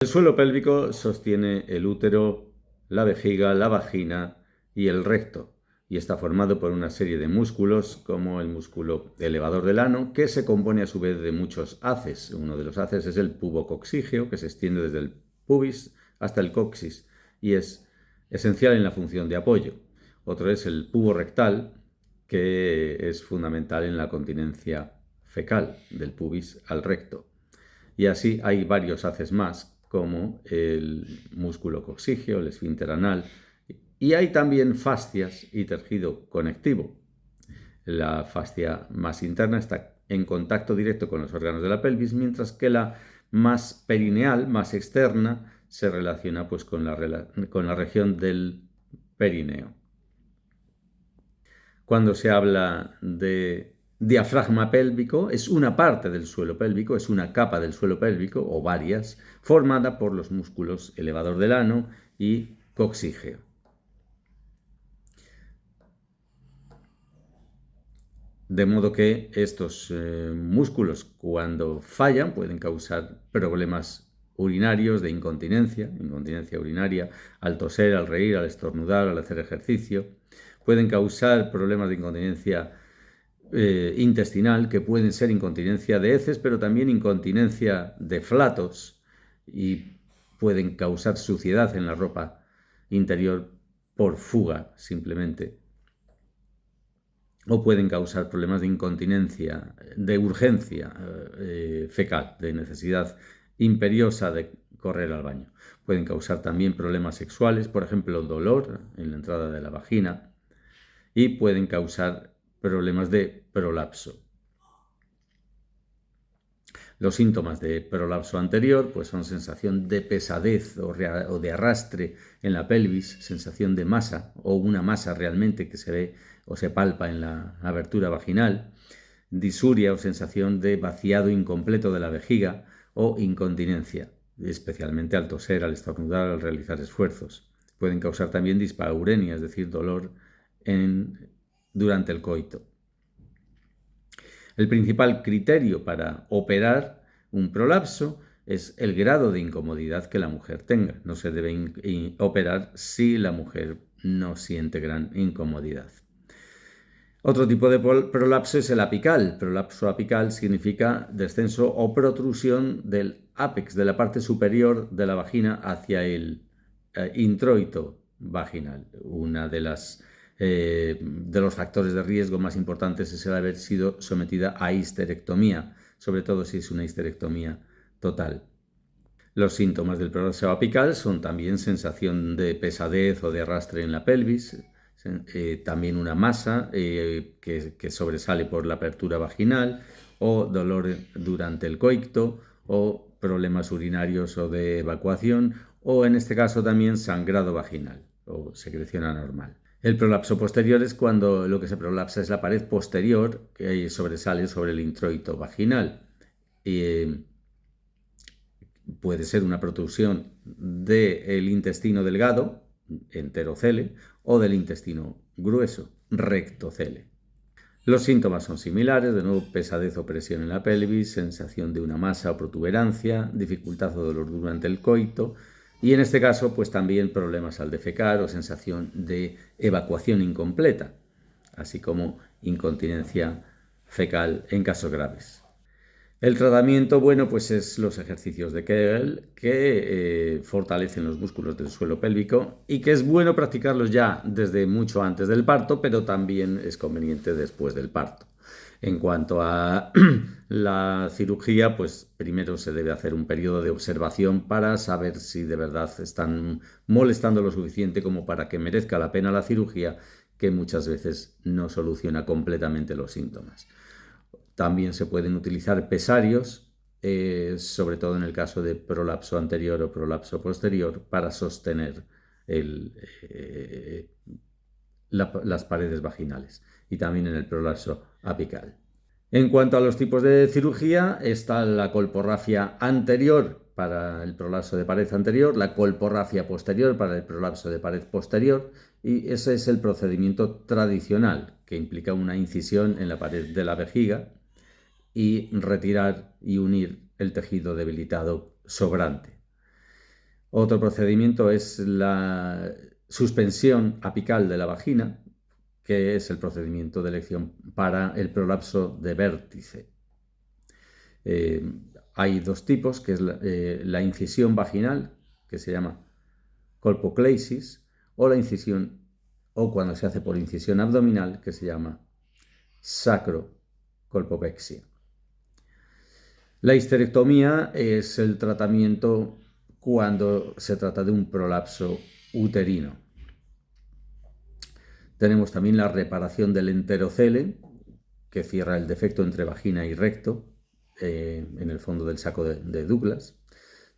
El suelo pélvico sostiene el útero, la vejiga, la vagina y el recto, y está formado por una serie de músculos como el músculo elevador del ano, que se compone a su vez de muchos haces. Uno de los haces es el pubococcígeo, que se extiende desde el pubis hasta el coxis y es esencial en la función de apoyo. Otro es el pubo rectal, que es fundamental en la continencia fecal del pubis al recto. Y así hay varios haces más, como el músculo coccígeo, el esfínter anal, y hay también fascias y tejido conectivo. La fascia más interna está en contacto directo con los órganos de la pelvis, mientras que la más perineal, más externa, se relaciona pues, con la región del perineo. Cuando se habla de diafragma pélvico, es una parte del suelo pélvico, es una capa del suelo pélvico, o varias, formada por los músculos elevador del ano y coccígeo. De modo que estos músculos, cuando fallan, pueden causar problemas urinarios de incontinencia urinaria, al toser, al reír, al estornudar, al hacer ejercicio. Pueden causar problemas de incontinencia intestinal, que pueden ser incontinencia de heces, pero también incontinencia de flatos, y pueden causar suciedad en la ropa interior por fuga simplemente, o pueden causar problemas de incontinencia, de urgencia fecal, de necesidad imperiosa de correr al baño. Pueden causar también problemas sexuales, por ejemplo, dolor en la entrada de la vagina, y pueden causar problemas de prolapso. Los síntomas de prolapso anterior pues son sensación de pesadez o de arrastre en la pelvis, sensación de masa o una masa realmente que se ve o se palpa en la abertura vaginal, disuria o sensación de vaciado incompleto de la vejiga o incontinencia, especialmente al toser, al estornudar, al realizar esfuerzos. Pueden causar también dispaurenia, es decir, dolor durante el coito. El principal criterio para operar un prolapso es el grado de incomodidad que la mujer tenga. No se debe operar si la mujer no siente gran incomodidad. Otro tipo de prolapso es el apical. Prolapso apical significa descenso o protrusión del ápex, de la parte superior de la vagina hacia el introito vaginal. Una de los factores de riesgo más importantes es el haber sido sometida a histerectomía, sobre todo si es una histerectomía total. Los síntomas del prolapso apical son también sensación de pesadez o de arrastre en la pelvis, también una masa que sobresale por la apertura vaginal, o dolor durante el coito, o problemas urinarios o de evacuación, o en este caso también sangrado vaginal o secreción anormal. El prolapso posterior es cuando lo que se prolapsa es la pared posterior que sobresale sobre el introito vaginal. Puede ser una protrusión del intestino delgado, enterocele, o del intestino grueso, rectocele. Los síntomas son similares, de nuevo pesadez o presión en la pelvis, sensación de una masa o protuberancia, dificultad o dolor durante el coito, y en este caso pues también problemas al defecar o sensación de evacuación incompleta, así como incontinencia fecal en casos graves. El tratamiento, bueno, pues es los ejercicios de Kegel que fortalecen los músculos del suelo pélvico y que es bueno practicarlos ya desde mucho antes del parto, pero también es conveniente después del parto. En cuanto a la cirugía, pues primero se debe hacer un periodo de observación para saber si de verdad están molestando lo suficiente como para que merezca la pena la cirugía, que muchas veces no soluciona completamente los síntomas. También se pueden utilizar pesarios, sobre todo en el caso de prolapso anterior o prolapso posterior, para sostener las paredes vaginales, y también en el prolapso apical. En cuanto a los tipos de cirugía, está la colporrafia anterior para el prolapso de pared anterior, la colporrafia posterior para el prolapso de pared posterior, y ese es el procedimiento tradicional, que implica una incisión en la pared de la vejiga y retirar y unir el tejido debilitado sobrante. Otro procedimiento es la suspensión apical de la vagina, que es el procedimiento de elección para el prolapso de vértice. Hay dos tipos, que es la incisión vaginal, que se llama colpocleisis, o la incisión, o cuando se hace por incisión abdominal, que se llama sacrocolpopexia. La histerectomía es el tratamiento cuando se trata de un prolapso uterino. Tenemos también la reparación del enterocele, que cierra el defecto entre vagina y recto, en el fondo del saco de Douglas.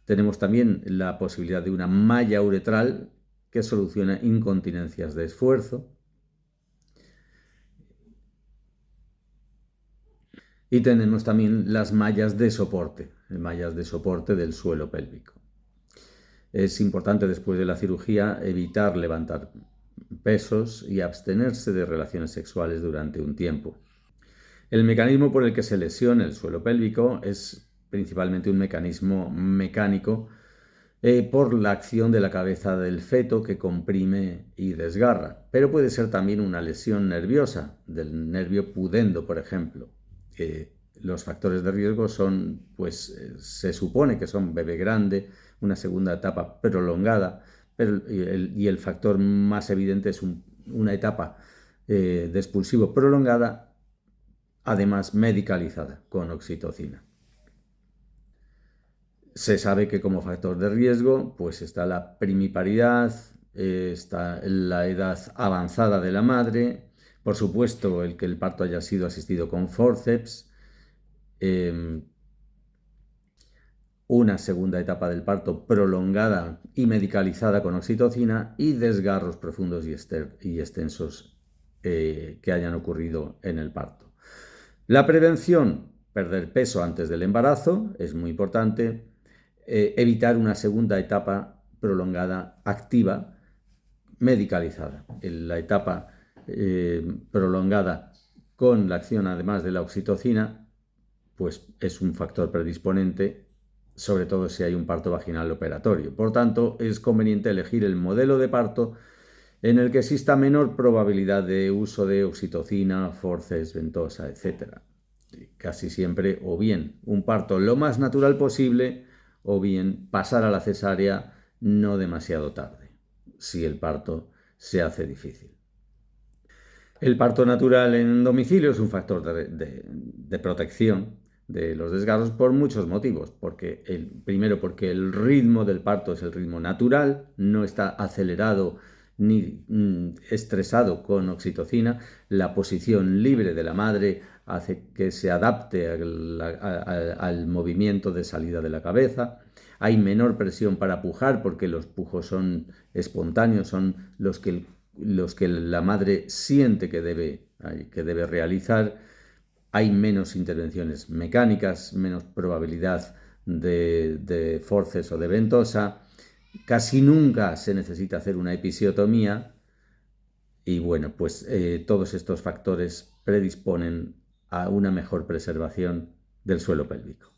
Tenemos también la posibilidad de una malla uretral, que soluciona incontinencias de esfuerzo. Y tenemos también las mallas de soporte del suelo pélvico. Es importante después de la cirugía evitar levantar pesos y abstenerse de relaciones sexuales durante un tiempo. El mecanismo por el que se lesiona el suelo pélvico es principalmente un mecanismo mecánico por la acción de la cabeza del feto, que comprime y desgarra, pero puede ser también una lesión nerviosa del nervio pudendo, por ejemplo. Los factores de riesgo son, pues se supone que son bebé grande, una segunda etapa prolongada, y el factor más evidente es una etapa de expulsivo prolongada, además medicalizada con oxitocina. Se sabe que como factor de riesgo pues está la primiparidad, está la edad avanzada de la madre, por supuesto el que el parto haya sido asistido con forceps, una segunda etapa del parto prolongada y medicalizada con oxitocina, y desgarros profundos y extensos que hayan ocurrido en el parto. La prevención: perder peso antes del embarazo, es muy importante. Evitar una segunda etapa prolongada activa medicalizada. La etapa prolongada con la acción además de la oxitocina, pues es un factor predisponente, sobre todo si hay un parto vaginal operatorio. Por tanto, es conveniente elegir el modelo de parto en el que exista menor probabilidad de uso de oxitocina, forceps, ventosa, etc. Casi siempre, o bien un parto lo más natural posible, o bien pasar a la cesárea no demasiado tarde, si el parto se hace difícil. El parto natural en domicilio es un factor de protección de los desgarros por muchos motivos. Primero, porque el ritmo del parto es el ritmo natural, no está acelerado ni estresado con oxitocina. La posición libre de la madre hace que se adapte al movimiento de salida de la cabeza. Hay menor presión para pujar, porque los pujos son espontáneos, son los que la madre siente que debe realizar. Hay menos intervenciones mecánicas, menos probabilidad de forceps o de ventosa. Casi nunca se necesita hacer una episiotomía. Y bueno, pues todos estos factores predisponen a una mejor preservación del suelo pélvico.